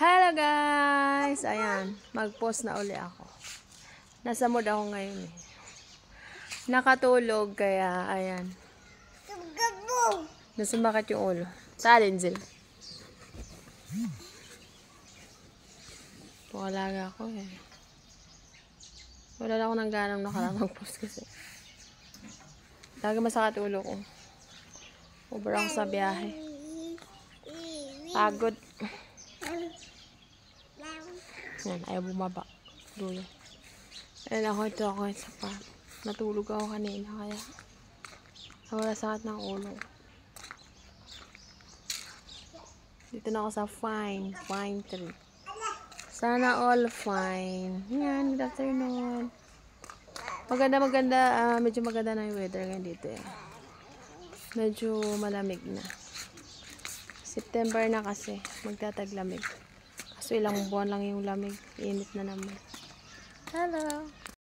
Hello guys! Ayan, mag-post na uli ako. Nasa mood ako ngayon eh. Nakatulog kaya ayan. Nasumakit yung ulo. Talinzil. Pukalaga ako eh. Wala na ako nang ganang nakarang mag-post kasi. Lagi masakit ulo ko. Over ako sa biyahe. Pagod. Yan, ayaw bumaba. Dulo. Ayun ako, ito ako sa pa. Natulog ako kanina kaya wala sakit ng ulo. Dito na ako sa fine tree. Sana all fine. Yan, good afternoon. Maganda, medyo maganda na yung weather ngayon dito eh. Medyo malamig na. September na kasi, magtataglamig. Kaso ilang buwan lang yung lamig. Init na naman. Hello!